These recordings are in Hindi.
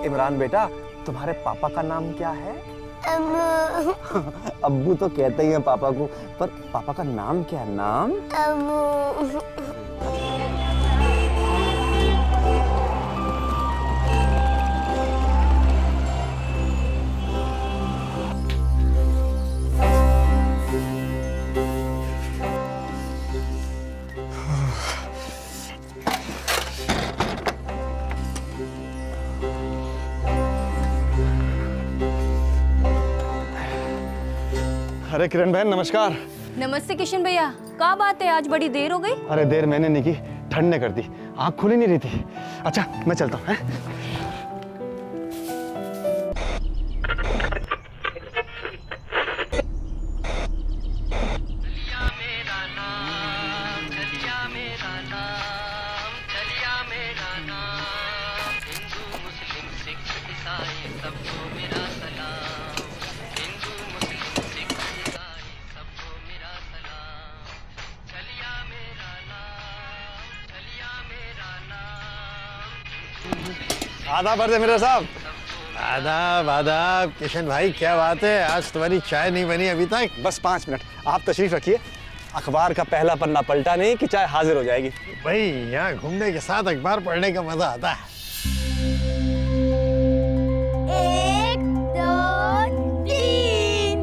इमरान बेटा, तुम्हारे पापा का नाम क्या है? अम्मू। अब्बू तो कहते ही हैं पापा को, पर पापा का नाम क्या है? नाम? अम्मू। अरे किरण बहन नमस्कार। नमस्ते किशन भैया, क्या बात है, आज बड़ी देर हो गई? अरे देर मैंने नहीं की, ठंड ने कर दी, आँख खुल ही नहीं रही थी। अच्छा मैं चलता हूँ। आदाब अर्ज़ मेरा साहब। आदाब आदाब। किशन भाई क्या बात है, आज तुम्हारी चाय नहीं बनी अभी तक? बस 5 मिनट, आप तशरीफ रखिए। अखबार का पहला पन्ना पलटा नहीं कि चाय हाजिर हो जाएगी। भाई यहाँ घूमने के साथ अखबार पढ़ने का मजा आता है। 1 2 3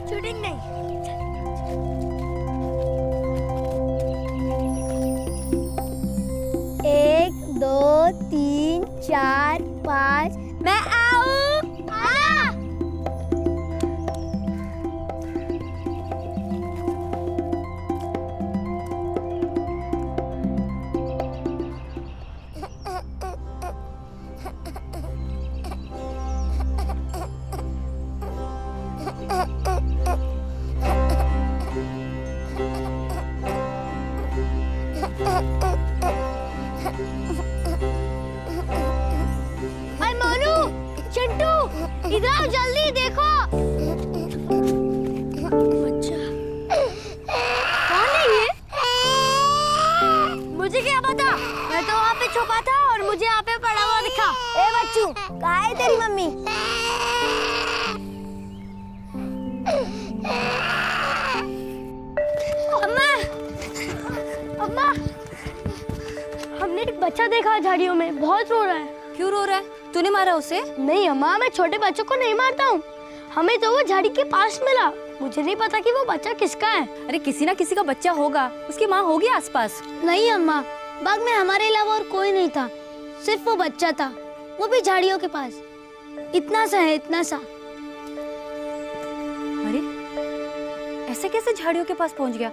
चीटिंग नहीं। एक, दो, 3, 4, 5 मैं आऊं। हाँ। अरे मोनू, चिंटू, इधर आओ जल्दी, देखो बच्चा कौन है ये? मुझे क्या पता, मैं तो वहाँ पे छुपा था और मुझे यहाँ पे पड़ा हुआ दिखा। ए बच्चू, कहाँ है तेरी मम्मी? अम्मा, अम्मा, हमने एक बच्चा देखा झाड़ियों में, बहुत रो रहा है। क्यों रो रहा है? तूने मारा उसे? नहीं अम्मा, मैं छोटे बच्चों को नहीं मारता हूँ। हमें तो वो झाड़ी के पास मिला, मुझे नहीं पता कि वो बच्चा किसका है। अरे किसी ना किसी का बच्चा होगा, उसकी माँ होगी आसपास। नहीं अम्मा, बाग में हमारे अलावा और कोई नहीं था, सिर्फ वो बच्चा था, वो भी झाड़ियों के पास। इतना सा है, इतना सा। अरे ऐसे कैसे झाड़ियों के पास पहुंच गया?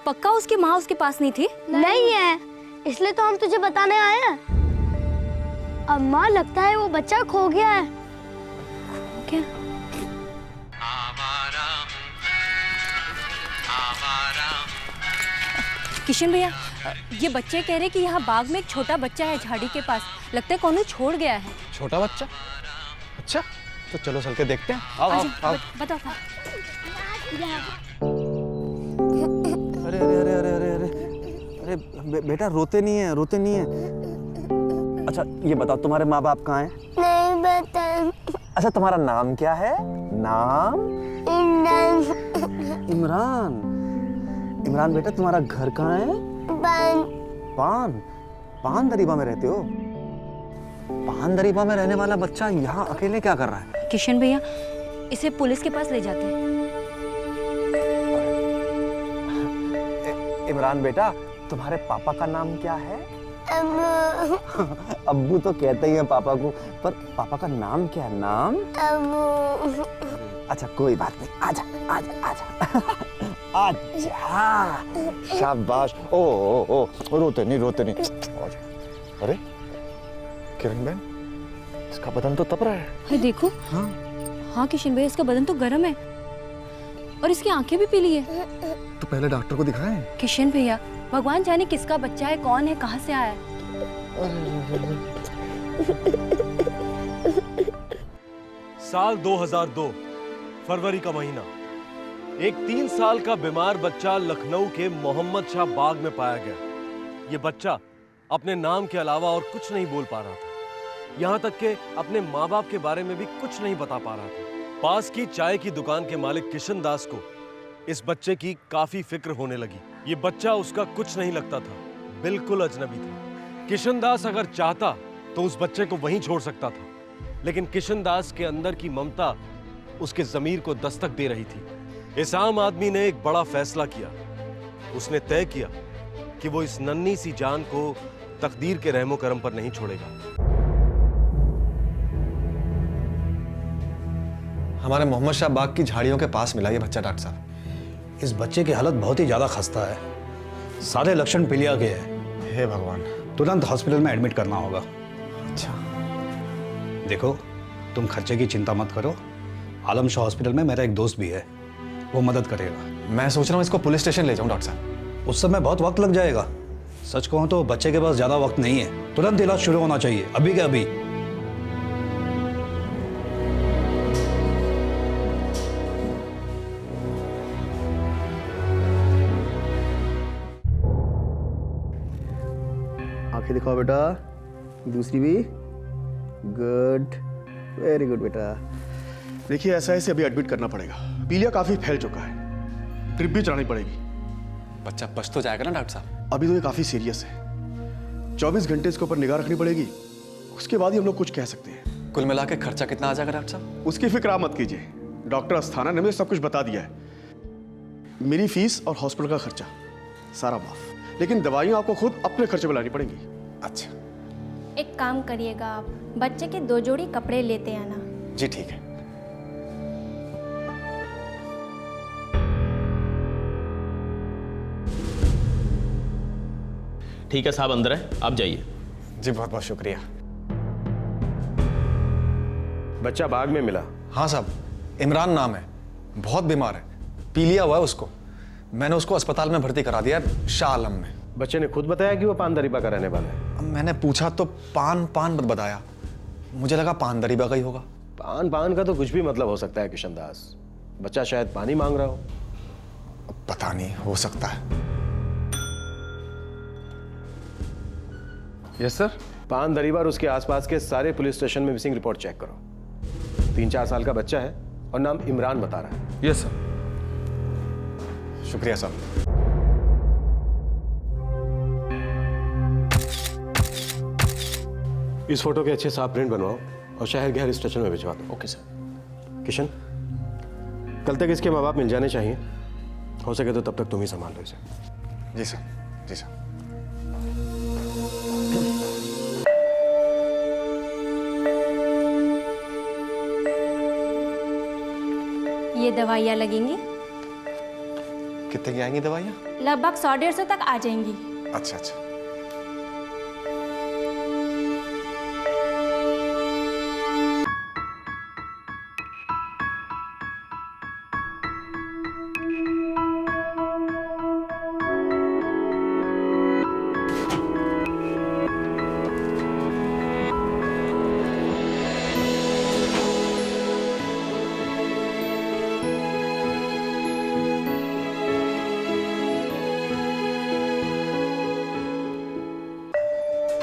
पक्का उसकी माँ उसके पास नहीं थी? नहीं है, इसलिए तो हम तुझे बताने आए हैं। अम्मा, लगता है वो बच्चा खो गया है। क्या? किशन भैया, ये बच्चे कह रहे कि यहाँ बाग में एक छोटा बच्चा है झाड़ी के पास, लगता है कौन छोड़ गया है। छोटा बच्चा? अच्छा तो चलो चल के देखते हैं। आओ आओ आओ। बताओ। अरे अरे अरे अरे अरे अरे अरे बेटा रोते नहीं है, रोते नहीं है। अच्छा ये बताओ तुम्हारे माँ बाप कहाँ हैं? नहीं बता। अच्छा तुम्हारा नाम क्या है? नाम? इमरान। इमरान बेटा तुम्हारा घर कहाँ है? पान दरीबा में रहते हो? पान दरीबा में रहने वाला बच्चा यहाँ अकेले क्या कर रहा है? किशन भैया, इसे पुलिस के पास ले जाते हैं। इमरान बेटा, तुम्हारे पापा का नाम क्या है? अब्बू तो कहते ही हैं पापा को, पर पापा का नाम क्या है? नाम? अच्छा कोई बात नहीं, आजा आजा आजा आजा। शाबाश। ओ ओ ओ रोते नहीं आजा। अरे किरण बहन, इसका बदन तो तप रहा है। अरे देखो। हाँ किशन भैया, इसका बदन तो गर्म है और इसकी आंखें भी पीली है। तो पहले डॉक्टर को दिखाएं। किशन भैया, भगवान जाने किसका बच्चा है, कौन है, कहाँ से आया है। साल 2002 फरवरी का महीना, एक 3 साल का बीमार बच्चा लखनऊ के मोहम्मद शाह बाग में पाया गया। ये बच्चा अपने नाम के अलावा और कुछ नहीं बोल पा रहा था। यहाँ तक कि अपने माँ बाप के बारे में भी कुछ नहीं बता पा रहा था। पास की चाय की दुकान के मालिक किशन दास को इस बच्चे की काफी फिक्र होने लगी। ये बच्चा उसका कुछ नहीं लगता था, बिल्कुल अजनबी था। किशन दास अगर चाहता तो उस बच्चे को वहीं छोड़ सकता था, लेकिन किशन दास के अंदर की ममता उसके जमीर को दस्तक दे रही थी। इस आम आदमी ने एक बड़ा फैसला किया। उसने तय किया कि वो इस नन्ही सी जान को तकदीर के रहमो करम पर नहीं छोड़ेगा। हमारे मोहम्मद शाह बाग की झाड़ियों के पास मिला ये बच्चा डॉक्टर साहब। इस बच्चे की हालत बहुत ही ज़्यादा खस्ता है। सारे लक्षण पीलिया के हैं। हे भगवान। तुरंत हॉस्पिटल में एडमिट करना होगा। अच्छा। देखो, तुम खर्चे की चिंता मत करो। आलम शाह हॉस्पिटल में मेरा एक दोस्त भी है, वो मदद करेगा। मैं सोच रहा हूँ इसको पुलिस स्टेशन ले जाऊँ डॉक्टर साहब। उस समय बहुत वक्त लग जाएगा। सच कहूँ तो बच्चे के पास ज़्यादा वक्त नहीं है। तुरंत इलाज शुरू होना चाहिए, अभी के अभी। आंखें दिखाओ बेटा, दूसरी भी। गुड, वेरी गुड बेटा। देखिए, ऐसा है इसे अभी एडमिट करना पड़ेगा। पीलिया काफी फैल चुका है, ड्रिप भी चढ़ानी पड़ेगी। बच्चा बच तो जाएगा ना डॉक्टर साहब? अभी तो ये काफी सीरियस है। 24 घंटे इसके ऊपर निगाह रखनी पड़ेगी, उसके बाद ही हम लोग कुछ कह सकते हैं। कुल मिला के खर्चा कितना आ जाएगा डॉक्टर साहब? उसकी फिक्र आप मत कीजिए, डॉक्टर अस्थाना ने मुझे सब कुछ बता दिया है। मेरी फीस और हॉस्पिटल का खर्चा सारा माफ, लेकिन दवाइयाँ आपको खुद अपने खर्चे पर लानी पड़ेंगी। अच्छा एक काम करिएगा, आप बच्चे के 2 जोड़ी कपड़े लेते आना। जी ठीक है। ठीक है साहब, अंदर है, आप जाइए। जी बहुत बहुत शुक्रिया। बच्चा बाग में मिला? हाँ साहब, इमरान नाम है, बहुत बीमार है, पीलिया हुआ है उसको। मैंने उसको अस्पताल में भर्ती करा दिया है, शाह आलम में। बच्चे ने खुद बताया कि वो पान दरीबा का रहने वाला है? अब मैंने पूछा तो पान पान मत बताया, मुझे लगा पान दरीबा का ही होगा। पान पान का तो कुछ भी मतलब हो सकता है किशन दास। बच्चा शायद पानी मांग रहा हो। अब पता नहीं, हो सकता है। Yes sir. पान दरीबा और उसके आसपास के सारे पुलिस स्टेशन में मिसिंग रिपोर्ट चेक करो। 3-4 साल का बच्चा है और नाम इमरान बता रहा है। Yes sir. शुक्रिया साहब। इस फोटो के अच्छे साफ प्रिंट बनवाओ और शहर के हर स्टेशन में भिजवा दो। Okay sir. किशन, कल तक इसके माँ बाप मिल जाने चाहिए। हो सके तो तब तक तुम ही संभाल लो इसे। जी सर, जी सर। ये दवाइयाँ लगेंगी, कितने की आएंगी दवाइयाँ? लगभग 100-150 तक आ जाएंगी। अच्छा अच्छा।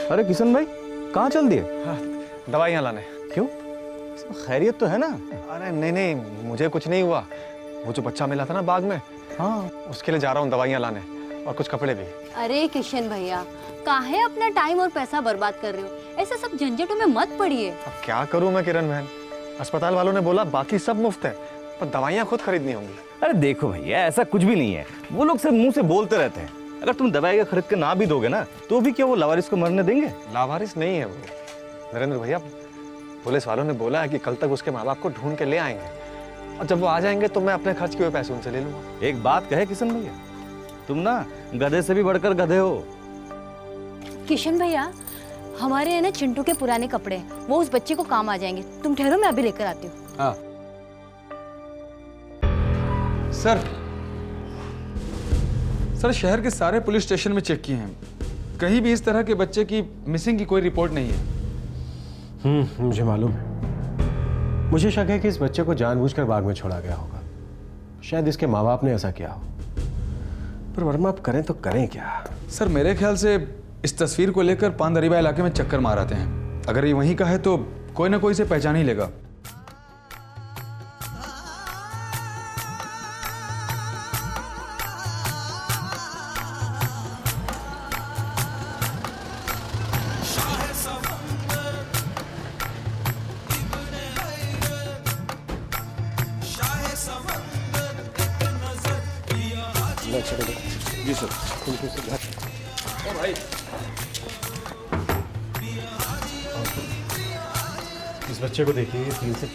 अरे किशन भाई, कहाँ चल दिए? हाँ, दवाइयाँ लाने। क्यों? खैरियत तो है ना? अरे नहीं नहीं, मुझे कुछ नहीं हुआ। वो जो बच्चा मिला था ना बाग में, हाँ, उसके लिए जा रहा हूँ दवाइयाँ लाने, और कुछ कपड़े भी। अरे किशन भैया, काहे अपना टाइम और पैसा बर्बाद कर रहे हो? ऐसे सब झंझटों में मत पड़िए। अब क्या करूँ मैं किरण बहन, अस्पताल वालों ने बोला बाकी सब मुफ्त है, पर दवाइयाँ खुद खरीदनी होंगी। अरे देखो भैया, ऐसा कुछ भी नहीं है। वो लोग सिर्फ मुंह से बोलते रहते हैं। अगर तुम दवाई का खरीद के ना भी दोगे ना, तो भी क्या वो लावारिस को मरने देंगे? लावारिस नहीं है वो नरेंद्र भैया। पुलिस वालों ने बोला है कि कल तक उसके माँ बाप को ढूंढ के ले आएंगे, और जब वो आ जाएंगे तो मैं अपने खर्च के हुए पैसे उनसे ले लूंगा। एक बात कहे किशन भैया, तुम ना गधे से भी बढ़कर गधे हो। किशन भैया, हमारे यहाँ ना चिंटू के पुराने कपड़े हैं, वो उस बच्चे को काम आ जाएंगे। तुम ठहरो, मैं अभी लेकर आती हूँ। हाँ सर, शहर के सारे पुलिस स्टेशन में चेक किए हैं, कहीं भी इस तरह के बच्चे की मिसिंग की कोई रिपोर्ट नहीं है। मुझे मालूम है। मुझे शक है कि इस बच्चे को जानबूझकर बाग में छोड़ा गया होगा। शायद इसके माँ बाप ने ऐसा किया हो। पर वर्मा, आप करें तो करें क्या? सर मेरे ख्याल से इस तस्वीर को लेकर पानदरीबा इलाके में चक्कर मार आते हैं। अगर ये वहीं का है तो कोई ना कोई इसे पहचान ही लेगा। जी सर। इस बच्चे को देखिए, 3 से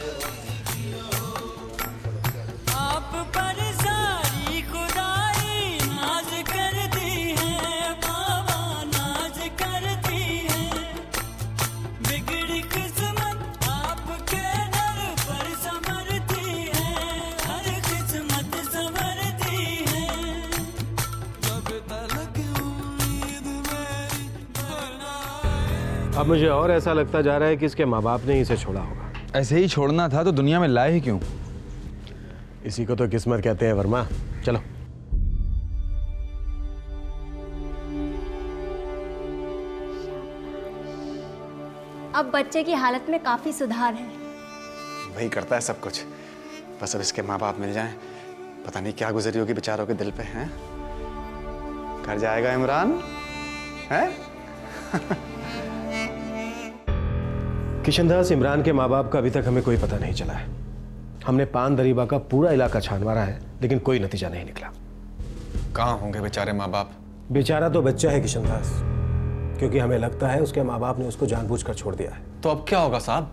आप पर सारी खुदाई नाज करती है, बाबा नाज करती है। बिगड़ी किस्मत आपके दर पर संवरती है, हर किस्मत संवरती है। जब तलक उम्मीद मेरी अब मुझे और ऐसा लगता जा रहा है कि इसके माँ बाप ने इसे छोड़ा होगा। ऐसे ही छोड़ना था तो दुनिया में लाए ही क्यों? इसी को तो किस्मत कहते हैं वर्मा। चलो। अब बच्चे की हालत में काफ़ी सुधार है। वही करता है सब कुछ, बस अब इसके माँ बाप मिल जाएं। पता नहीं क्या गुजरी होगी बेचारों के दिल पे। हैं घर जाएगा इमरान है? किशनदास, इमरान के माँ बाप का अभी तक हमें कोई पता नहीं चला है। हमने पानदरीबा का पूरा इलाका छान मारा है, लेकिन कोई नतीजा नहीं निकला। कहाँ होंगे बेचारे माँ बाप? बेचारा तो बच्चा है किशनदास, क्योंकि हमें लगता है उसके माँ बाप ने उसको जानबूझकर छोड़ दिया है। तो अब क्या होगा साहब?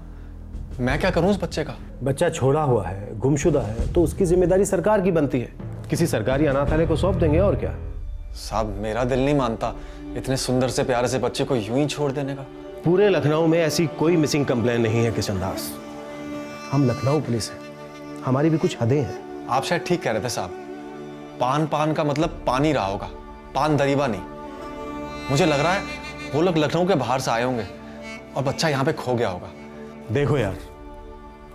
मैं क्या करूं उस बच्चे का? बच्चा छोड़ा हुआ है, गुमशुदा है, तो उसकी जिम्मेदारी सरकार की बनती है। किसी सरकारी अनाथालय को सौंप देंगे, और क्या। साहब मेरा दिल नहीं मानता इतने सुंदर से प्यारे से बच्चे को यूं ही छोड़ देने का। पूरे लखनऊ में ऐसी कोई मिसिंग कंप्लेन नहीं है किशनदास। हम लखनऊ पुलिस हैं, हमारी भी कुछ हदें हैं। आप शायद ठीक कह रहे थे साहब। पान का मतलब पानी रहा होगा, पानदरीबा नहीं। मुझे लग रहा है वो लोग लखनऊ के बाहर से आए होंगे और बच्चा यहाँ पे खो गया होगा। देखो यार,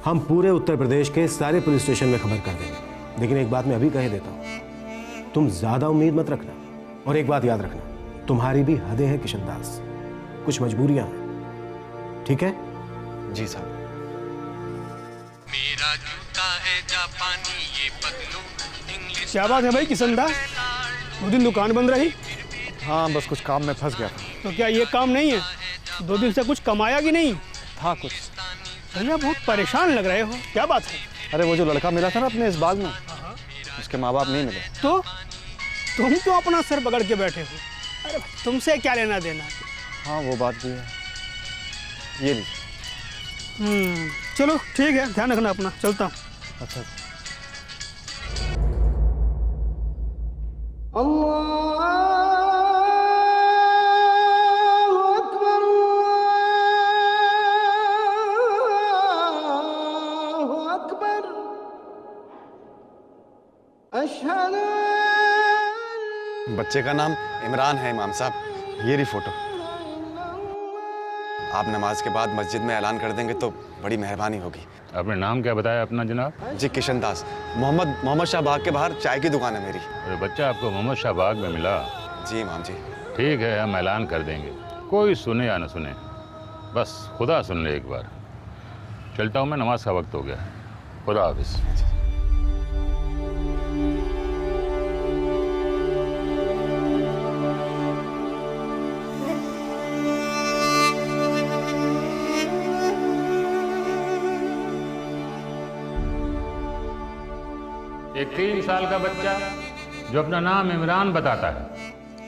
हम पूरे उत्तर प्रदेश के सारे पुलिस स्टेशन में खबर कर देंगे, लेकिन एक बात मैं अभी कह देता हूँ, तुम ज्यादा उम्मीद मत रखना। और एक बात याद रखना, तुम्हारी भी हदें हैं किशनदास, कुछ मजबूरियां हैं। ठीक है? जी साहब। मेरा जूता है जापानी, ये पगलू इंग्लिश। क्या बात है भाई किशनदास, 2 दिन दुकान बंद रही? हाँ बस कुछ काम में फंस गया था। तो क्या ये काम नहीं है? 2 दिन से कुछ कमाया कि नहीं? था कुछ। भैया बहुत परेशान लग रहे हो, क्या बात है? अरे वो जो लड़का मिला था ना अपने इस बाग में, उसके माँ बाप नहीं मिले। तो तुम तो अपना सर पकड़ के बैठे हो। अरे तुमसे क्या लेना देना? हाँ वो बात भी है। ये भी। चलो ठीक है, ध्यान रखना अपना, चलता हूँ। अच्छा। बच्चे का नाम इमरान है इमाम साहब। ये रही फोटो। आप नमाज के बाद मस्जिद में ऐलान कर देंगे तो बड़ी मेहरबानी होगी। आपने नाम क्या बताया अपना जनाब? जी किशनदास। मोहम्मद शाह बाग के बाहर चाय की दुकान है मेरी। अरे बच्चा आपको मोहम्मद शाह बाग में मिला? जी इमाम जी। ठीक है, हम ऐलान कर देंगे, कोई सुने या न सुने, बस खुदा सुन ले एक बार। चलता हूँ मैं, नमाज का वक्त हो गया। खुदा हाफिज। एक 3 साल का बच्चा जो अपना नाम इमरान बताता है,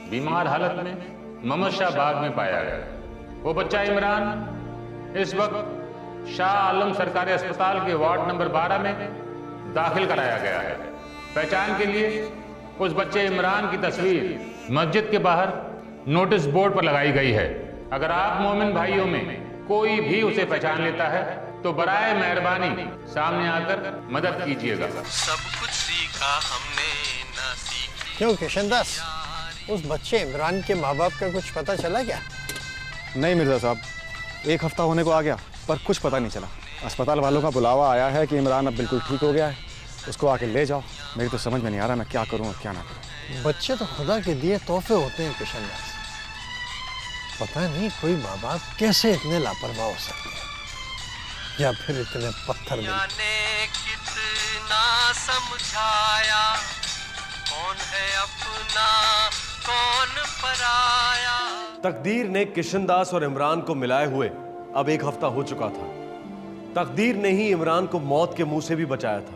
बीमार हालत में मोहम्मद शाह बाग में पाया गया। वो बच्चा इमरान इस वक्त शाह आलम सरकारी अस्पताल के वार्ड नंबर 12 में दाखिल कराया गया है। पहचान के लिए उस बच्चे इमरान की तस्वीर मस्जिद के बाहर नोटिस बोर्ड पर लगाई गई है। अगर आप मोमिन भाइयों में कोई भी उसे पहचान लेता है तो बराए मेहरबानी सामने आकर मदद कीजिएगा। सब कुछ सीखा हमने ना सीखी। क्यों किशनदास, उस बच्चे इमरान के माँ बाप का कुछ पता चला क्या? नहीं मिर्जा साहब, 1 हफ्ता होने को आ गया पर कुछ पता नहीं चला। अस्पताल वालों का बुलावा आया है कि इमरान अब बिल्कुल ठीक हो गया है, उसको आके ले जाओ। मेरी तो समझ में नहीं आ रहा मैं क्या करूँ और क्या ना करूँ। बच्चे तो खुदा के दिए तोहफे होते हैं किशन दास। पता नहीं कोई माँ बाप कैसे इतने लापरवाह हो सकते हैं, या फिर इतने पत्थर दिल। जाने कितना समझाया, कौन है अपना कौन पराया। तकदीर ने किशनदास और इमरान को मिलाए हुए अब 1 हफ्ता हो चुका था। तकदीर ने ही इमरान को मौत के मुंह से भी बचाया था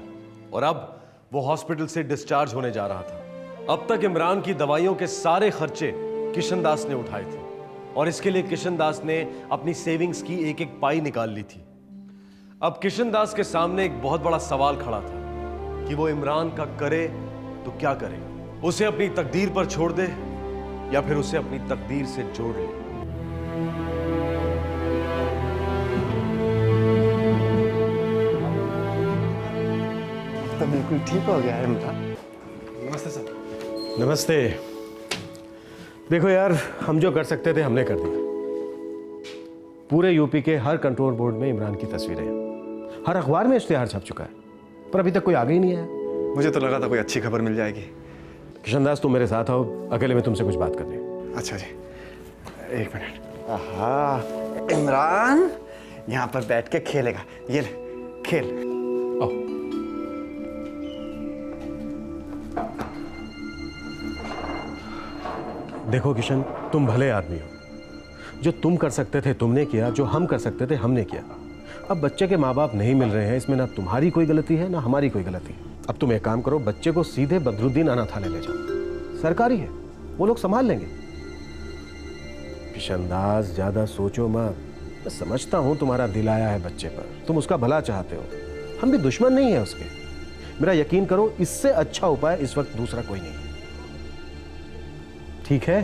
और अब वो हॉस्पिटल से डिस्चार्ज होने जा रहा था। अब तक इमरान की दवाइयों के सारे खर्चे किशनदास ने उठाए थे और इसके लिए किशनदास ने अपनी सेविंग्स की एक एक पाई निकाल ली थी। अब किशनदास के सामने एक बहुत बड़ा सवाल खड़ा था कि वो इमरान का करे तो क्या करे, उसे अपनी तकदीर पर छोड़ दे या फिर उसे अपनी तकदीर से जोड़ ले। तो बिल्कुल ठीक हो गया है इमरान। नमस्ते सर। नमस्ते। देखो यार, हम जो कर सकते थे हमने कर दिया। पूरे यूपी के हर कंट्रोल बोर्ड में इमरान की तस्वीरें हैं, हर अखबार में इश्तिहार छप चुका है, पर अभी तक कोई आगे ही नहीं आया। मुझे तो लगा था कोई अच्छी खबर मिल जाएगी। किशनदास, तुम मेरे साथ आओ, अकेले में तुमसे कुछ बात करनी है। अच्छा जी, 1 मिनट। आहा, इमरान यहाँ पर बैठ के खेलेगा। ये ले, खेल। आओ। देखो किशन, तुम भले आदमी हो, जो तुम कर सकते थे तुमने किया, जो हम कर सकते थे हमने किया। अब बच्चे के माँ बाप नहीं मिल रहे हैं, इसमें ना तुम्हारी कोई गलती है ना हमारी कोई गलती है। अब तुम एक काम करो, बच्चे को सीधे बदरुद्दीन अनाथालय ले जाओ, सरकारी है, वो लोग संभाल लेंगे। किशनदास, ज्यादा सोचो मत। मैं समझता हूं तुम्हारा दिल आया है बच्चे पर, तुम उसका भला चाहते हो, हम भी दुश्मन नहीं है उसके। मेरा यकीन करो, इससे अच्छा उपाय इस वक्त दूसरा कोई नहीं है। ठीक है?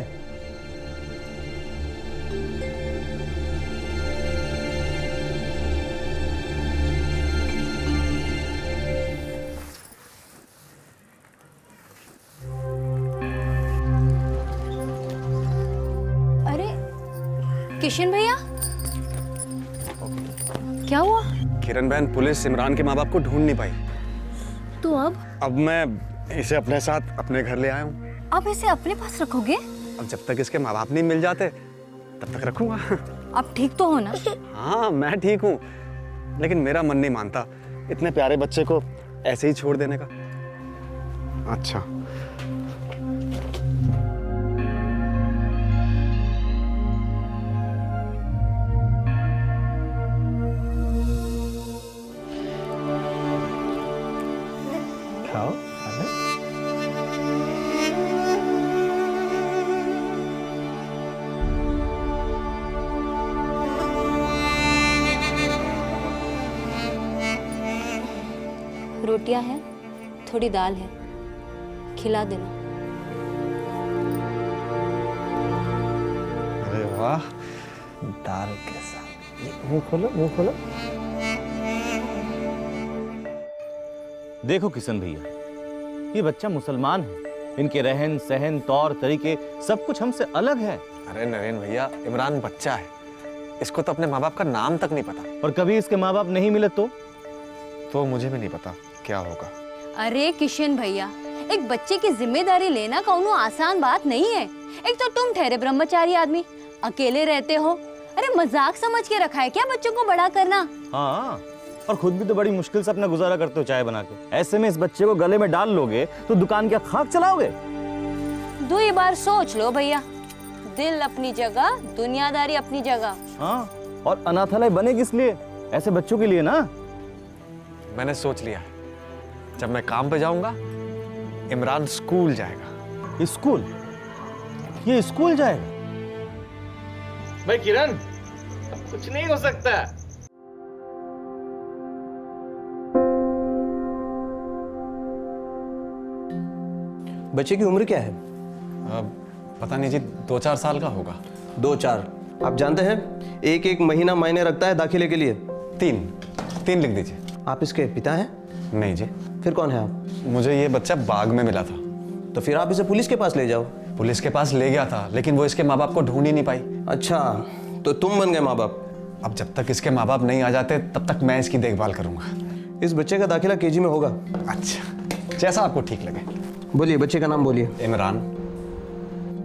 अरे किशन भैया, क्या हुआ? किरण बहन, पुलिस इमरान के माँ बाप को ढूंढ नहीं पाई। तो अब मैं इसे अपने साथ अपने घर ले आया हूँ। आप इसे अपने पास रखोगे? अब जब तक इसके माँ बाप नहीं मिल जाते तब तक रखूंगा। आप ठीक तो हो ना? हाँ, मैं ठीक हूँ, लेकिन मेरा मन नहीं मानता इतने प्यारे बच्चे को ऐसे ही छोड़ देने का। अच्छा, खाओ। रोटियां हैं, थोड़ी दाल है, खिला देना। अरे वाह, दाल के साथ। मुंह खोलो, मुंह खोलो। देखो किशन भैया, ये बच्चा मुसलमान है, इनके रहन सहन तौर तरीके सब कुछ हमसे अलग है। अरे नरेन भैया, इमरान बच्चा है, इसको तो अपने माँ बाप का नाम तक नहीं पता। और कभी इसके माँ बाप नहीं मिले तो मुझे भी नहीं पता क्या होगा। अरे किशन भैया, एक बच्चे की जिम्मेदारी लेना कौनो आसान बात नहीं है। एक तो तुम ठहरे ब्रह्मचारी आदमी, अकेले रहते हो। अरे मजाक समझ के रखा है क्या बच्चों को बड़ा करना? हाँ, और खुद भी तो बड़ी मुश्किल से अपना गुजारा करते हो चाय बना के। ऐसे में इस बच्चे को गले में डाल लोगे तो दुकान क्या खाक चलाओगे? 2 बार सोच लो भैया, दिल अपनी जगह, दुनियादारी अपनी जगह। हाँ, और अनाथालय बने किस लिए? ऐसे बच्चों के लिए ना। मैंने सोच लिया है, जब मैं काम पे जाऊंगा इमरान स्कूल जाएगा। स्कूल? ये स्कूल जाएगा? भाई किरण, कुछ नहीं हो सकता। बच्चे की उम्र क्या है? पता नहीं जी, 2-4 साल का होगा। 2-4? आप जानते हैं 1-1 महीना मायने रखता है दाखिले के लिए। 3 लिख दीजिए। आप इसके पिता हैं? नहीं जी। फिर कौन है आप? मुझे ये बच्चा बाग में मिला था। तो फिर आप इसे पुलिस के पास ले जाओ। पुलिस के पास ले गया था, लेकिन वो इसके माँ बाप को ढूंढ ही नहीं पाई। अच्छा, तो तुम बन गए माँ बाप? अब जब तक इसके माँ बाप नहीं आ जाते तब तक मैं इसकी देखभाल करूंगा। इस बच्चे का दाखिला केजी में होगा। अच्छा, जैसा आपको ठीक लगे। बोलिए, बच्चे का नाम बोलिए। इमरान।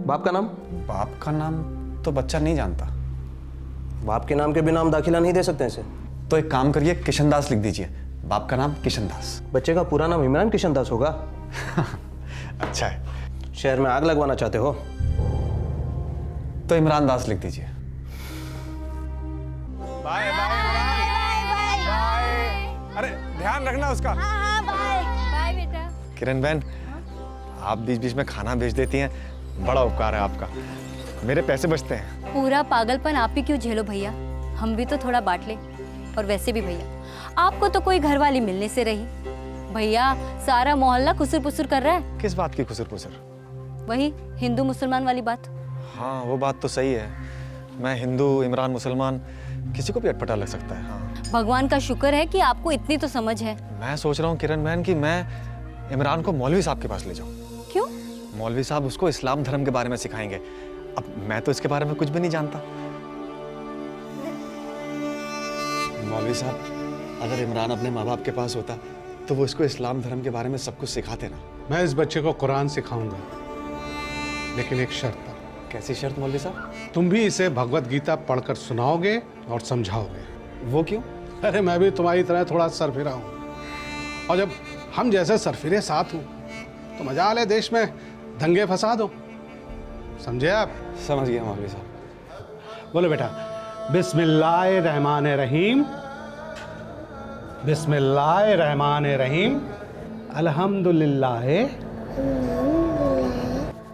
बाप का नाम? बाप का नाम तो बच्चा नहीं जानता। बाप के नाम के बिना हम दाखिला नहीं दे सकते इसे। तो एक काम करिए, किशन दास लिख दीजिए। बाप का नाम किशन दास। बच्चे का पूरा नाम इमरान किशन दास होगा? अच्छा है। शहर में आग लगवाना चाहते हो? तो इमरान दास लिख दीजिए। Bye bye bye. अरे ध्यान रखना उसका। हाँ बाय बाय बेटा। किरण बहन, आप बीच बीच में खाना भेज देती हैं, बड़ा उपकार है आपका। मेरे पैसे बचते हैं। पूरा पागलपन आप ही क्यों झेलो भैया, हम भी तो थोड़ा बांट ले। और वैसे भी भैया, आपको तो कोई घरवाली मिलने से रही। भैया सारा मोहल्ला खुसर पुसर कर रहा है। किस बात की खुसर पुसर? वही हिंदू मुसलमान वाली बात। हाँ वो बात तो सही है। मैं हिंदू, इमरान मुसलमान, किसी को भी अटपटा लग सकता है। हाँ भगवान का शुक्र है कि आपको इतनी तो समझ है। मैं सोच रहा हूँ किरण बहन कि मैं इमरान को मौलवी साहब के पास ले जाऊँ। क्यों? मौलवी साहब उसको इस्लाम धर्म के बारे में सिखाएंगे। अब मैं तो इसके बारे में कुछ भी नहीं जानता। मौलवी साहब, अगर इमरान अपने माँ बाप के पास होता तो वो इसको इस्लाम धर्म के बारे में सब कुछ सिखाते ना। मैं इस बच्चे को कुरान सिखाऊंगा, लेकिन एक शर्त पर। कैसी शर्त मौलवी साहब? तुम भी इसे भगवत गीता पढ़कर सुनाओगे और समझाओगे। वो क्यों? अरे मैं भी तुम्हारी तरह थोड़ा सरफिरा हूँ, और जब हम जैसे सरफिरे साथ हूँ तो मजा ले देश में दंगे फसाद हो। समझे आप? समझ गया मौलवी साहब। बोलो बेटा, बिस्मिल्लाहिर्रहमानिर्रहीम, बिस्मिल्लाहिर्रहमानिर्रहीम, अल्हम्दुलिल्लाह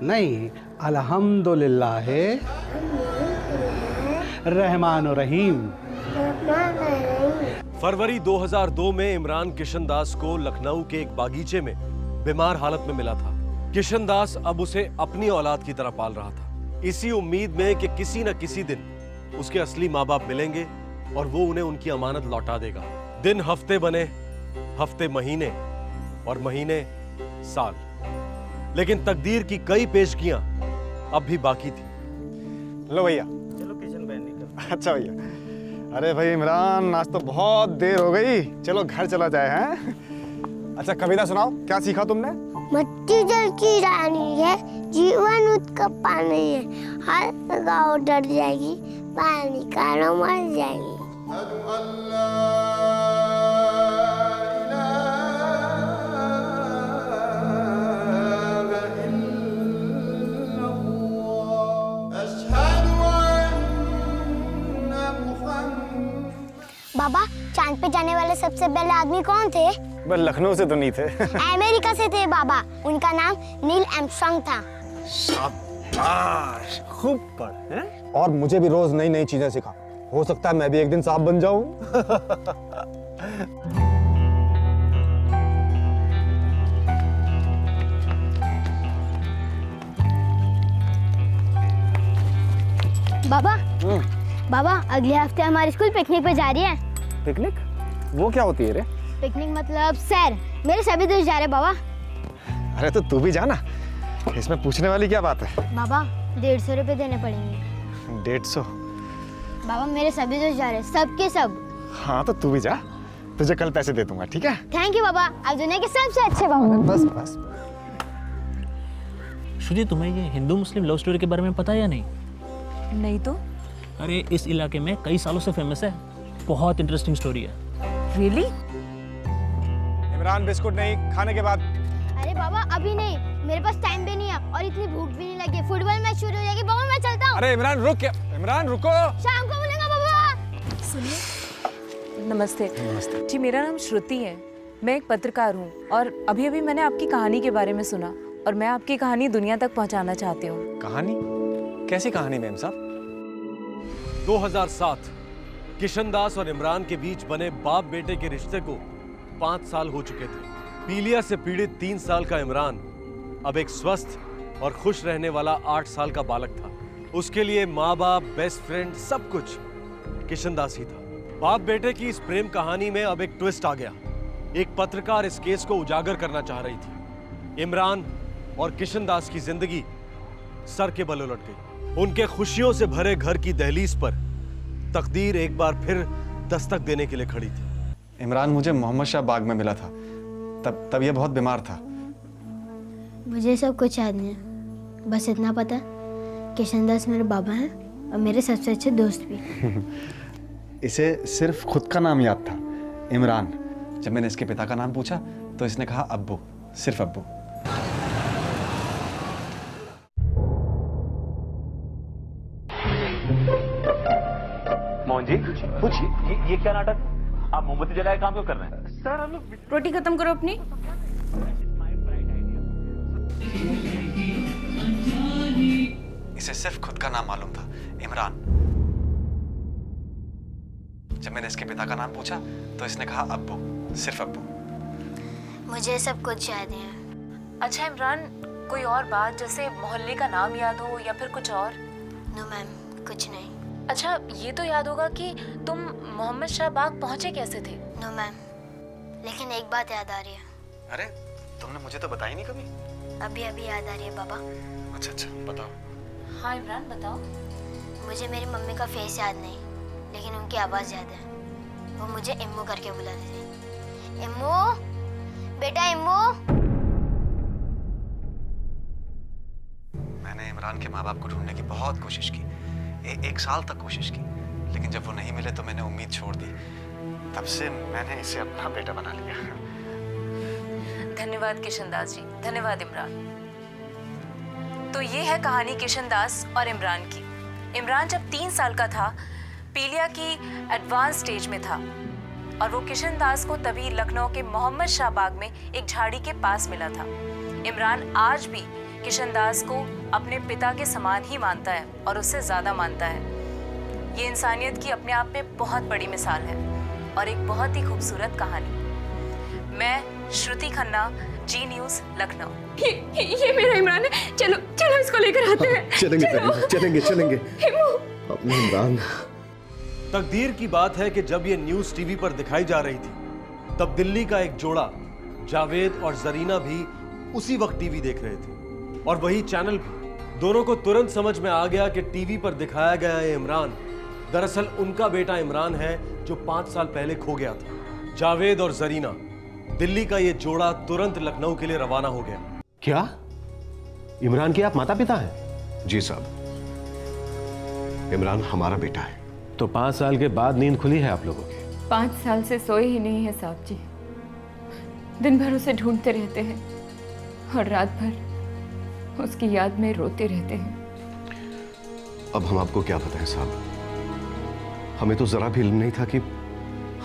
नहीं, अल्हम्दुलिल्लाह रहमानुर्रहीम। फरवरी 2002 में इमरान किशन दास को लखनऊ के एक बागीचे में बीमार हालत में मिला था। किशन दास अब उसे अपनी औलाद की तरह पाल रहा था, इसी उम्मीद में कि किसी न किसी दिन उसके असली माँ बाप मिलेंगे और वो उन्हें उनकी अमानत लौटा देगा। दिन हफ्ते बने, हफ्ते महीने, और महीने साल। लेकिन तकदीर की कई पेशगियां अब भी बाकी थी। लो भैया। चलो किशन बहन निकल। अच्छा भैया। अरे भाई इमरान, आज तो बहुत देर हो गई, चलो घर चला जाए। हैं? अच्छा कविता सुनाओ, क्या सीखा तुमने? मट्टी जल की रानी है, जीवन उसका पानी है, हर गाँव डर जाएगी, पानी निकालो मर जाएगी। बाबा, चांद पे जाने वाले सबसे पहले आदमी कौन थे? बस लखनऊ से तो नहीं थे। अमेरिका से थे बाबा, उनका नाम नील आर्मस्ट्रांग था। शाबाश, खूब पढ़। हैं? और मुझे भी रोज नई नई चीजें सिखा, हो सकता है मैं भी एक दिन सांप बन जाऊं। बाबा, बाबा अगले हफ्ते हमारी स्कूल पिकनिक पे जा रही है। पिकनिक? वो क्या होती है रे? पिकनिक मतलब सैर। मेरे सभी दोस्त जा रहे बाबा। अरे तो तू भी जाना, इसमें पूछने वाली क्या बात है? बाबा 150 रुपए देने पड़ेंगे। 150? बाबा मेरे सभी दोस्त जा रहे, सबके सब। हाँ तो तू भी जा, तुझे कल पैसे दे दूंगा, ठीक है? थैंक यू बाबा, आप दुनिया के सबसे अच्छे बाबा। बस बस। श्रुति, तुम्हें ये हिंदू मुस्लिम लव स्टोरी के बारे में पता है या नहीं? नहीं तो? अरे इस इलाके में कई सालों से फेमस है, बहुत इंटरेस्टिंग स्टोरी है। रियली? इमरान बिस्कुट नहीं, खाने के बाद। अरे बाबा अभी नहीं, मेरे पास टाइम भी नहीं है और इतनी भूख भी नहीं लगी। फुटबॉल मैच शुरू हो जाएगी बाबा, मैं चलता हूँ। अरे इमरान रुक, इमरान रुको। शाम को मिलेगा बाबा। सुनिए। नमस्ते। नमस्ते जी, मेरा नाम श्रुति है, मैं एक पत्रकार हूँ और अभी अभी मैंने आपकी कहानी के बारे में सुना और मैं आपकी कहानी दुनिया तक पहुँचाना चाहती हूँ। कहानी? कैसी कहानी मैम साहब? 2007 किशन दास और इमरान के बीच बने बाप बेटे के रिश्ते को 5 साल हो चुके थे। पीलिया से पीड़ित 3 साल का इमरान अब एक स्वस्थ और खुश रहने वाला 8 साल का बालक था। उसके लिए माँ बाप, बेस्ट फ्रेंड, सब कुछ किशन दास ही था। बाप बेटे की इस प्रेम कहानी में अब एक ट्विस्ट आ गया। एक पत्रकार इस केस को उजागर करना चाह रही थी। इमरान और किशन दास की जिंदगी सर के बल उलट गई। उनके खुशियों से भरे घर की दहलीज पर तकदीर एक बार फिर दस्तक देने के लिए खड़ी थी। इमरान मुझे मोहम्मद शाह बाग में मिला था, तब ये बहुत बीमार था। मुझे सब कुछ याद नहीं है, बस इतना पता किशन दास मेरे बाबा हैं और मेरे सबसे अच्छे दोस्त भी। इसे सिर्फ खुद का नाम याद था, इमरान। जब मैंने इसके पिता का नाम पूछा तो इसने कहा अब्बू, सिर्फ अब्बू। मोहन जी पूछिए, ये क्या नाटक? आप मोमबत्ती जलाए काम क्यों कर रहे हैं? सर हम लोग रोटी खत्म करो अपनी। इसे सिर्फ खुद का नाम मालूम था, इमरान। जब मैंने इसके पिता का नाम पूछा तो इसने कहा अब्बू, सिर्फ अब्बू। मुझे सब कुछ याद है। अच्छा इमरान, कोई और बात जैसे मोहल्ले का नाम याद हो या फिर कुछ और? नो मैम, कुछ नहीं। अच्छा ये तो याद होगा कि तुम मोहम्मद शाह बाग पहुंचे कैसे थे? नो मैम, लेकिन एक बात याद आ रही है। अरे तुमने मुझे तो बताई नहीं कभी। अभी अभी याद आ रही है बाबा। अच्छा अच्छा, बताओ। हाँ इमरान बताओ। मुझे मेरी मम्मी का फेस याद नहीं, लेकिन उनकी आवाज़ याद है। वो मुझे इम्मू करके बुलाती थी। इम्मू, बेटा इम्मू। मैंने इमरान के माँ बाप को ढूंढने की बहुत कोशिश की, एक साल तक कोशिश की, लेकिन जब वो नहीं मिले तो मैंने उम्मीद छोड़ दी। तब से मैंने इसे अपना बेटा बना लिया। धन्यवाद किशन दास जी, धन्यवाद इमरान। तो ये है कहानी किशन दास और इमरान की। इमरान जब 3 साल का था, पीलिया की एडवांस स्टेज में था और वो किशन दास को तभी लखनऊ के मोहम्मद शाह बाग में एक झाड़ी के पास मिला था। इमरान आज भी किशन दास को अपने पिता के समान ही मानता है और उससे ज़्यादा मानता है। ये इंसानियत की अपने आप में बहुत बड़ी मिसाल है और एक बहुत ही खूबसूरत कहानी। मैं श्रुति खन्ना, जी न्यूज़, लखनऊ। ये मेरा इमरान है। चलो चलो इसको लेकर आते हैं। चलेंगे। अपने इमरान। तकदीर की बात है कि जब ये न्यूज़ टीवी पर दिखाई जा रही थी तब दिल्ली का एक जोड़ा जावेद और जरीना भी उसी वक्त टीवी देख रहे थे और वही चैनल भी। दोनों को तुरंत समझ में आ गया कि टीवी पर दिखाया गया ये इमरान दरअसल उनका बेटा इमरान है जो 5 साल पहले खो गया था। जावेद और जरीना, दिल्ली का ये जोड़ा तुरंत लखनऊ के लिए रवाना हो गया। क्या इमरान के आप माता पिता हैं? जी साहब, इमरान हमारा बेटा है। तो 5 साल के बाद नींद खुली है आप लोगों की? 5 साल से सोए ही नहीं है साहब जी। दिन भर उसे ढूंढते रहते हैं और रात भर उसकी याद में रोते रहते हैं। अब हम आपको क्या बताएं साहब, हमें तो जरा भी इल्म नहीं था कि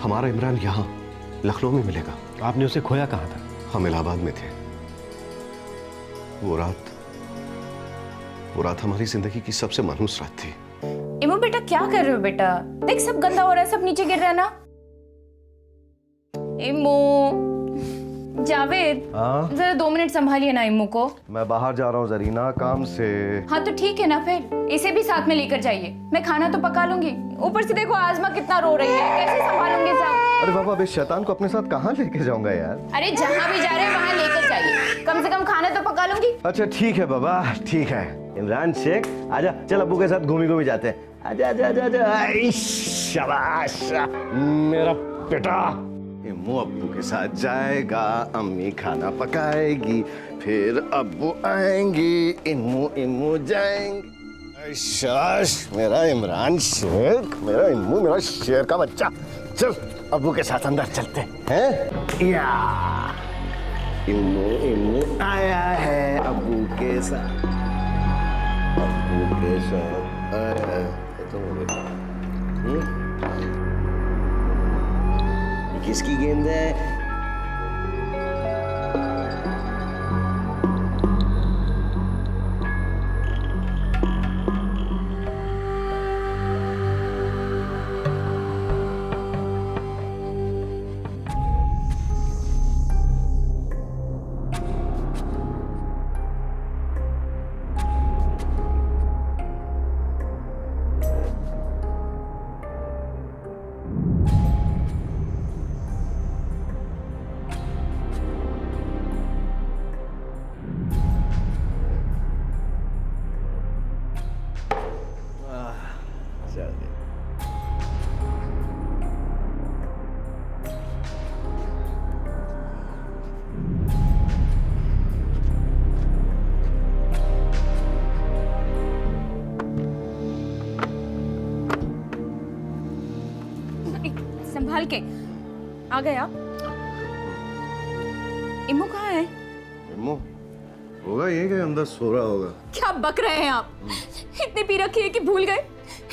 हमारा इमरान यहाँ लखनऊ में मिलेगा। आपने उसे खोया कहाँ था? हम इलाहाबाद में थे। वो रात हमारी जिंदगी की सबसे मनहूस रात थी। इमो बेटा क्या कर रहे हो बेटा? देख सब गंदा हो रहा है, सब नीचे गिर रहा है ना। इमो, जावेद जरा 2 मिनट संभालिए ना इम्मू को। मैं बाहर जा रहा हूँ जरीना, काम से। हाँ तो ठीक है ना, फिर इसे भी साथ में लेकर जाइए। मैं खाना तो पका लूंगी, ऊपर से देखो आजमा कितना रो रही है, कैसे संभालूंगे सब? अरे बाबा, अबे शैतान को अपने साथ कहाँ लेके जाऊंगा यार? अरे जहाँ भी जा रहे हैं वहाँ लेकर जाइए, कम से कम खाना तो पका लूंगी। अच्छा ठीक है बाबा, ठीक है। इमरान शेख आजा, चल अब्बू के साथ घूमी जाते हैं। आजा आजा आजा आजा। शाबाश मेरा बेटा। इम्मू अब्बू के साथ जाएगा, अम्मी खाना पकाएगी, फिर अब्बू आएंगी, इम्मू जाएंगी। शाबाश मेरा इमरान शेख, मेरा इम्मू, मेरा शेर का बच्चा। चल अब्बू के साथ अंदर चलते हैं। या इम्मू आया है अब्बू के साथ, अब्बू के साथ आया है। किसकी गेंद है? संभाल के। आ गए आप? इम्मू कहाँ है? इम्मू होगा ये कि अंदर सो रहा होगा। क्या बक रहे हैं आप? इतनी पी रखी है कि भूल गए?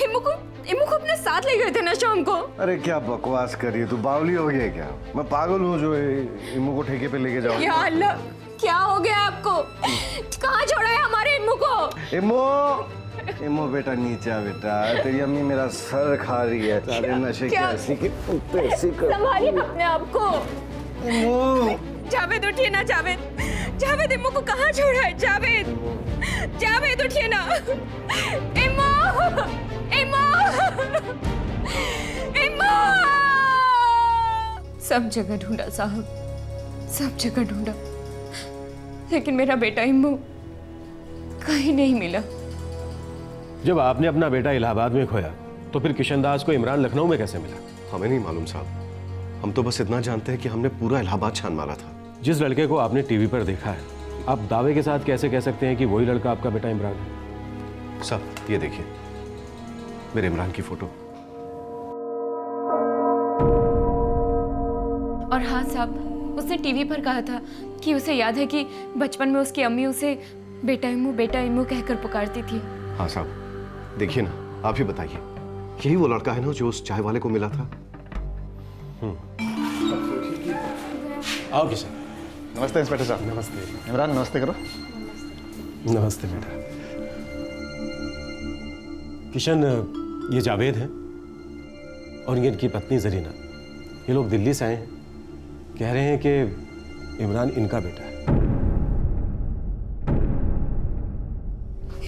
इम्मू को अपने साथ ले गए थे ना शाम को। अरे क्या बकवास कर रही है तू, बावली हो गई है क्या? मैं पागल हूँ जो इम्मू को ठेके पे लेके जाऊँ? या अल्लाह, क्या हो गया आपको? कहाँ छोड़ा है हमारे इम्मू को? इम्मू बेटा नीचा बेटा, तेरी अम्मी मेरा सर खा रही है। सारे नशे की ऐसी की ऐसी कर। संभालिए अपने आप को। इम्मू जावेद उठिए ना जावेद। जावेद इम्मू को कहाँ छोड़ा है? जावेद, जावेद उठिए ना। इम्मू, इम्मू, इम्मू। सब जगह ढूंढा साहब, सब जगह ढूंढा, लेकिन मेरा बेटा इम्मू कहीं नहीं मिला। जब आपने अपना बेटा इलाहाबाद में खोया तो फिर किशन दास को इमरान लखनऊ में कैसे मिला? हमें नहीं मालूम साहब, हम तो बस इतना जानते हैं कि हमने पूरा इलाहाबाद छान मारा था। जिस लड़के को आपने टीवी पर देखा है, आप दावे के साथ कैसे कह सकते हैं कि वही लड़का आपका बेटा इमरान है? साहब ये देखिए मेरे इमरान की फोटो। और हाँ साहब, उसने टीवी पर कहा था कि उसे याद है कि बचपन में उसकी अम्मी उसे बेटा इम्मू कहकर पुकारती थी। हाँ साहब देखिए ना, आप ही बताइए, यही वो लड़का है ना जो उस चाय वाले को मिला था? आओ किशन। नमस्ते इंस्पेक्टर साहब। नमस्ते इमरान, नमस्ते करो। नमस्ते बेटा। किशन, ये जावेद हैं और ये इनकी पत्नी जरीना। ये लोग दिल्ली से आए हैं, कह रहे हैं कि इमरान इनका बेटा है।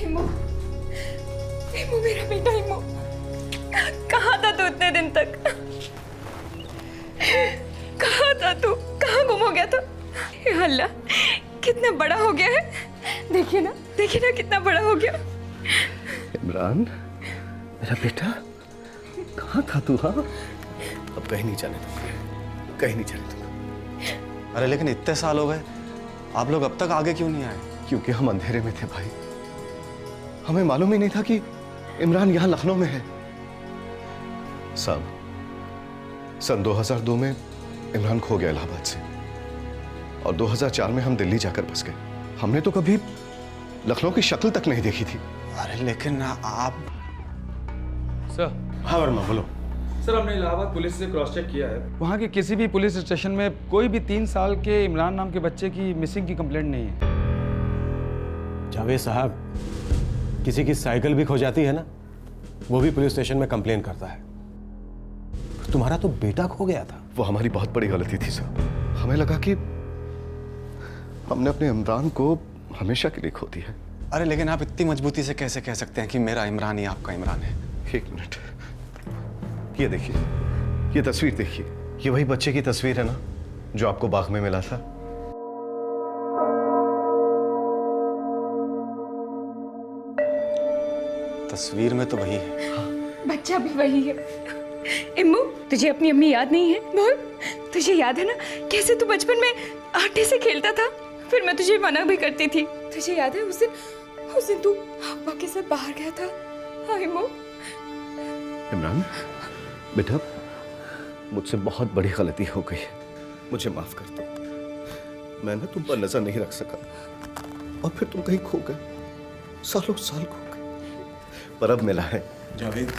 इम्मू मेरा बेटा इम्मू, कहाँ था तू इतने दिन तक? कहाँ था तू? कहाँ गुम हो गया था? या अल्लाह, कितना बड़ा हो गया है। देखिए ना कितना बड़ा हो गया। इमरान मेरा बेटा, कहाँ था तू? हाँ अब कहीं नहीं जाने दूंगा, कहीं नहीं जाने दूंगा। अरे लेकिन इतने साल हो गए, आप लोग अब तक आगे क्यों नहीं आए? क्योंकि हम अंधेरे में थे भाई, हमें मालूम ही नहीं था कि इमरान यहाँ लखनऊ में है। साहब सन 2002 में इमरान खो गया इलाहाबाद से, और 2004 में हम दिल्ली जाकर बस गए। हमने तो कभी लखनऊ की शक्ल तक नहीं देखी थी। अरे लेकिन आप सर। हाँ वर्मा बोलो। सर, हमने इलाहाबाद पुलिस से क्रॉस चेक किया है, वहाँ के किसी भी पुलिस स्टेशन में कोई भी 3 साल के इमरान नाम के बच्चे की मिसिंग की कंप्लेंट नहीं है। जावेद साहब, किसी की साइकिल भी खो जाती है ना, वो भी पुलिस स्टेशन में कंप्लेन करता है। तुम्हारा तो बेटा खो गया था। वो हमारी बहुत बड़ी गलती थी साहब। हमें लगा कि हमने अपने इमरान को हमेशा के लिए खो दिया है। अरे लेकिन आप इतनी मजबूती से कैसे कह सकते हैं कि मेरा इमरान ही आपका इमरान है? एक मिनट, ये देखिए, ये तस्वीर देखिए, ये वही बच्चे की तस्वीर है ना जो आपको बाग में मिला था? तस्वीर में तो वही है। बच्चा भी वही है। इम्मू, तुझे अपनी अम्मी याद नहीं है? बोल, तुझे याद है ना कैसे तू बचपन में आटे से खेलता था? फिर मैं तुझे मना भी करती थी। तुझे याद है उस दिन तू अब्बा के साथ बाहर गया था? हाँ इम्मू। इमरान बेटा, मुझसे बहुत बड़ी गलती हो गई है, मुझे माफ कर दो। मैं ना तुम पर नजर नहीं रख सका, और फिर तुम कहीं खो गए, सालों साल खो गए, पर अब मिला है। जावेद,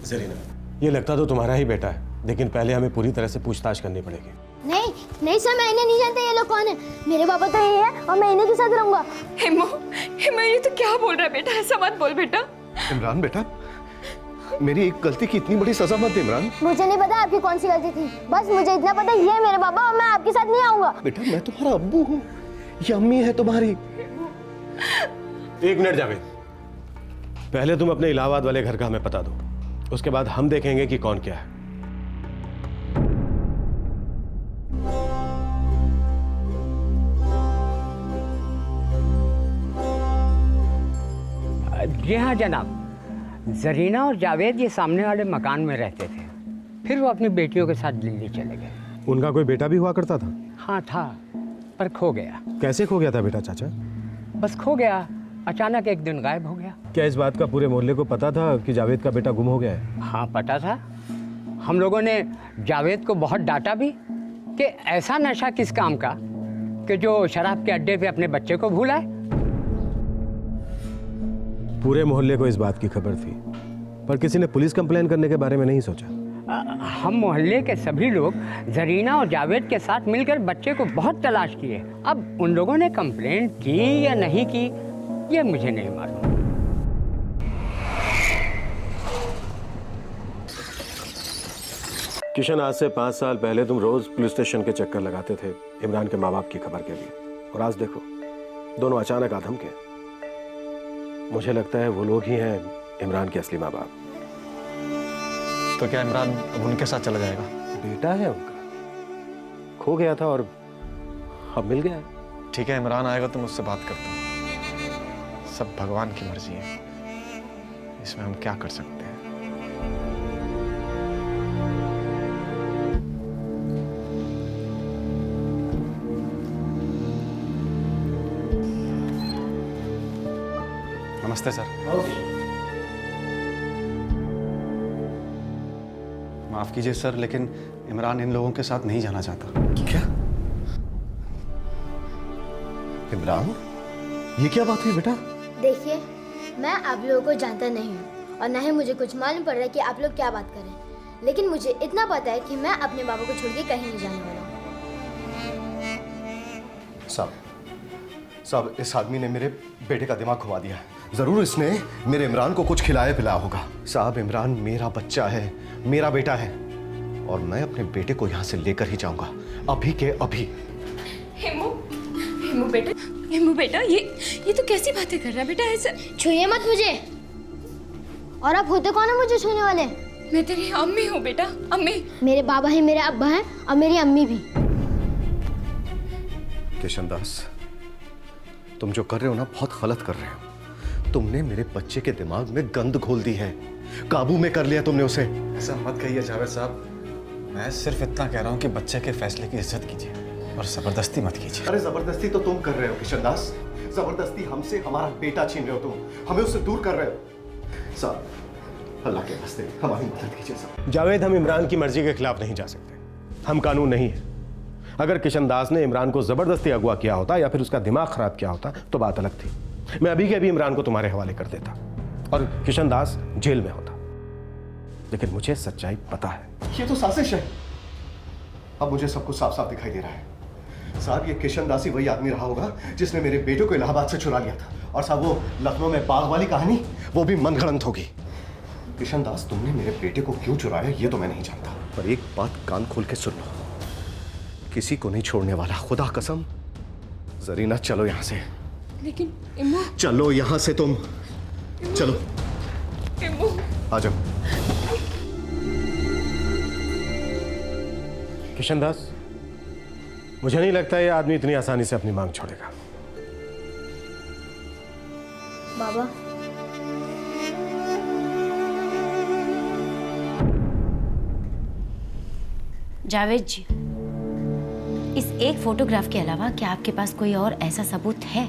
जरीना, ये लगता तो तुम्हारा ही बेटा है, लेकिन पहले हमें पूरी तरह से पूछताछ करनी पड़ेगी। नहीं सर, मैं इन्हें नहीं जानता ये लोग कौन है। मेरे पापा तो ये है और मैं इन्हीं के साथ रहूंगा। इम्मू, ये तो क्या बोल रहा है बेटा? ऐसा मत बोल बेटा। इमरान बेटा, मेरी एक गलती की इतनी बड़ी सजा मत दे इमरान। मुझे नहीं पता आपकी कौन सी गलती थी, बस मुझे इतना पता ये है मेरे पापा और मैं आपके साथ नहीं आऊंगा। बेटा मैं तुम्हारा अब्बू हूँ, ये अम्मी है तुम्हारी। एक मिनट जावेद, पहले तुम अपने इलाहाबाद वाले घर का हमें पता दो, उसके बाद हम देखेंगे कि कौन क्या है। जी हाँ जनाब, जरीना और जावेद ये सामने वाले मकान में रहते थे, फिर वो अपनी बेटियों के साथ दिल्ली चले गए। उनका कोई बेटा भी हुआ करता था? हाँ था, पर खो गया। कैसे खो गया था बेटा चाचा? बस खो गया, अचानक एक दिन गायब हो गया। क्या इस बात का पूरे मोहल्ले को पता था कि जावेद का बेटा गुम हो गया है? हाँ पता था, हम लोगों ने जावेद को बहुत डांटा भी कि ऐसा नशा किस काम का कि जो शराब के अड्डे पे अपने बच्चे को भूलाए। पूरे मोहल्ले को इस बात की खबर थी, पर किसी ने पुलिस कंप्लेन करने के बारे में नहीं सोचा। हम मोहल्ले के सभी लोग जरीना और जावेद के साथ मिलकर बच्चे को बहुत तलाश किए। अब उन लोगों ने कंप्लेंट की या नहीं की ये मुझे नहीं मालूम। किशन, आज से 5 साल पहले तुम रोज पुलिस स्टेशन के चक्कर लगाते थे इमरान के माँ बाप की खबर के लिए, और आज देखो दोनों अचानक आधम के। मुझे लगता है वो लोग ही हैं इमरान के असली माँ बाप। तो क्या इमरान अब उनके साथ चला जाएगा? बेटा है उनका, खो गया था और अब मिल गया। ठीक है, इमरान आएगा तो मुझसे बात करता हूँ। सब भगवान की मर्जी है, इसमें हम क्या कर सकते हैं। नमस्ते सर। माफ कीजिए सर, लेकिन इमरान इन लोगों के साथ नहीं जाना चाहता। क्या? इमरान, ये क्या बात हुई बेटा? देखिए, मैं आप लोगों को जानता नहीं हूँ और ना ही मुझे कुछ मालूम पड़ रहा है कि आप लोग क्या बात कर रहे हैं, लेकिन मुझे इतना पता है कि मैं अपने बाबा को छोड़ के कहीं नहीं जाने वाला हूँ। साहब, इस आदमी ने मेरे बेटे का दिमाग घुमा दिया है। जरूर इसने मेरे इमरान को कुछ खिलाया पिलाया होगा। साहब, इमरान मेरा बच्चा है, मेरा बेटा है, और मैं अपने बेटे को यहाँ से लेकर ही जाऊंगा, अभी के अभी। हेमू बेटा, ये तो कैसी बातें कर रहा है बेटा? ऐसा छुइए मत मुझे। और आप होते कौन है मुझे छूने वाले? मैं तेरी अम्मी हूँ बेटा, अम्मी। मेरे बाबा है, मेरे अब्बा हैं और मेरी अम्मी भी। किशन दास, तुम जो कर रहे हो ना, बहुत गलत कर रहे हो। तुमने मेरे बच्चे के दिमाग में गंद घोल दी है, काबू में कर लिया तुमने उसे। ऐसा मत कहिए जावेद साहब, मैं सिर्फ इतना कह रहा हूँ कि बच्चे के फैसले की इज्जत कीजिए और जबरदस्ती मत कीजिए। अरे जबरदस्ती तो तुम कर रहे हो किशन दास, जबरदस्ती हमसे हमारा बेटा छीन रहे हो तुम, हमें उससे दूर कर रहे हो। साहब, अल्लाह के वास्ते हमारी मदद कीजिए साहब। जावेद, हम इमरान की मर्जी के खिलाफ नहीं जा सकते, हम कानून नहीं है। अगर किशन दास ने इमरान को जबरदस्ती अगवा किया होता या फिर उसका दिमाग खराब किया होता तो बात अलग थी। मैं अभी के अभी इमरान को तुम्हारे हवाले कर देता और किशन दास जेल में होता, लेकिन मुझे सच्चाई पता है। ये तो साजिश है। अब मुझे सब कुछ साफ साफ दिखाई दे रहा है। साहब, ये किशन दास ही वही आदमी रहा होगा जिसने मेरे बेटे को इलाहाबाद से चुरा लिया था। और साहब, वो लखनऊ में बाग वाली कहानी, वो भी मनगढ़ंत होगी। किशन दास, तुमने मेरे बेटे को क्यों चुराया ये तो मैं नहीं जानता, पर एक बात कान खोल के सुन लो, किसी को नहीं छोड़ने वाला, खुदा कसम। जरीना, चलो यहां से। लेकिन इम्मू, चलो यहां से तुम, चलो इम्मू, आ जाओ। किशन दास, मुझे नहीं लगता ये आदमी इतनी आसानी से अपनी मांग छोड़ेगा। बाबा, जावेद जी, इस एक फोटोग्राफ के अलावा क्या आपके पास कोई और ऐसा सबूत है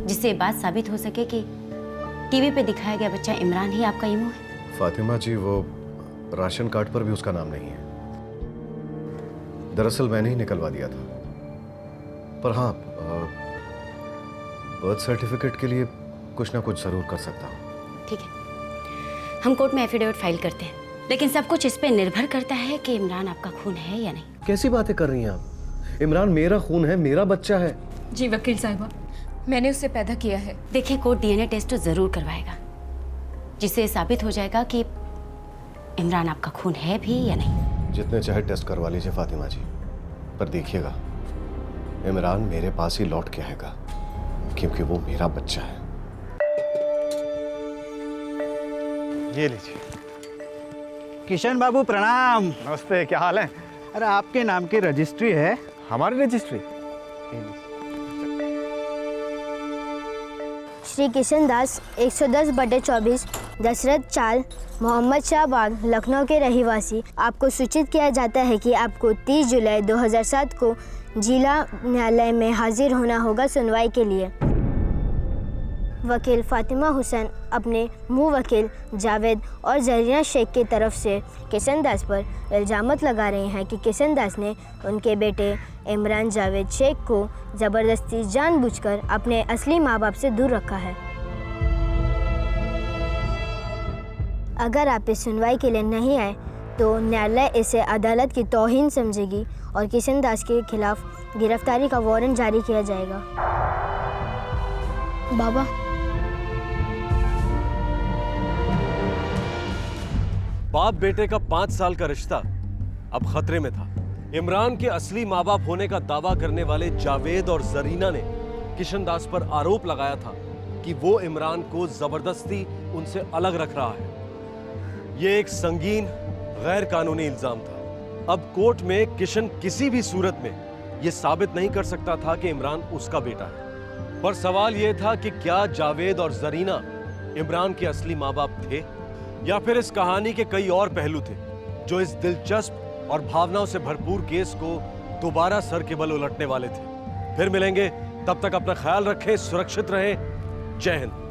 जिससे बात साबित हो सके कि टीवी पे दिखाया गया बच्चा इमरान ही आपका इमू है? फातिमा जी, वो राशन कार्ड पर भी उसका नाम नहीं है। दरअसल मैंने ही निकलवा दिया था, पर हाँ, बर्थ सर्टिफिकेट के लिए कुछ ना कुछ जरूर कर सकता हूँ। ठीक है, हम कोर्ट में एफिडेविट फाइल करते हैं, लेकिन सब कुछ इस पे निर्भर करता है कि इमरान आपका खून है या नहीं। कैसी बातें कर रही हैं आप? इमरान मेरा खून है, मेरा बच्चा है। जी वकील साहिबा, मैंने उसे पैदा किया है। देखिए, कोर्ट डीएनए टेस्ट तो जरूर करवाएगा, जिससे साबित हो जाएगा कि इमरान आपका खून है भी या नहीं। जितने चाहे टेस्ट करवा लीजिए फातिमा जी, पर देखिएगा इमरान मेरे पास ही लौट के आएगा, क्योंकि वो मेरा बच्चा है। ये लीजिए। किशन बाबू प्रणाम। नमस्ते, क्या हाल है? अरे आपके नाम की रजिस्ट्री है। हमारी रजिस्ट्री? श्री किशन दास 110/24 दशरथ चाल, मोहम्मद शाह बाग, लखनऊ के रहिवासी। आपको सूचित किया जाता है कि आपको 30 जुलाई 2007 को जिला न्यायालय में हाजिर होना होगा सुनवाई के लिए। वकील फातिमा हुसैन अपने मुँह वकील जावेद और जरीना शेख की तरफ से किशन दास पर इल्ज़ामत लगा रहे हैं कि किशन दास ने उनके बेटे इमरान जावेद शेख को ज़बरदस्ती जानबूझकर अपने असली माँ बाप से दूर रखा है। अगर आप इस सुनवाई के लिए नहीं आए तो न्यायालय इसे अदालत की तौहीन समझेगी और किशन दास के खिलाफ गिरफ्तारी का वारंट जारी किया जाएगा। बाबा, बाप बेटे का 5 साल का रिश्ता अब खतरे में था। इमरान के असली माँ बाप होने का दावा करने वाले जावेद और जरीना ने किशन दास पर आरोप लगाया था कि वो इमरान को जबरदस्ती उनसे अलग रख रहा है। ये एक संगीन गैर कानूनी इल्जाम था। अब कोर्ट में किशन किसी भी सूरत में यह साबित नहीं कर सकता था कि इमरान उसका बेटा है। पर सवाल यह था कि क्या जावेद और जरीना इमरान के असली माँ बाप थे या फिर इस कहानी के कई और पहलू थे जो इस दिलचस्प और भावनाओं से भरपूर केस को दोबारा सर के बल उलटने वाले थे। फिर मिलेंगे, तब तक अपना ख्याल रखें, सुरक्षित रहें। जय हिंद।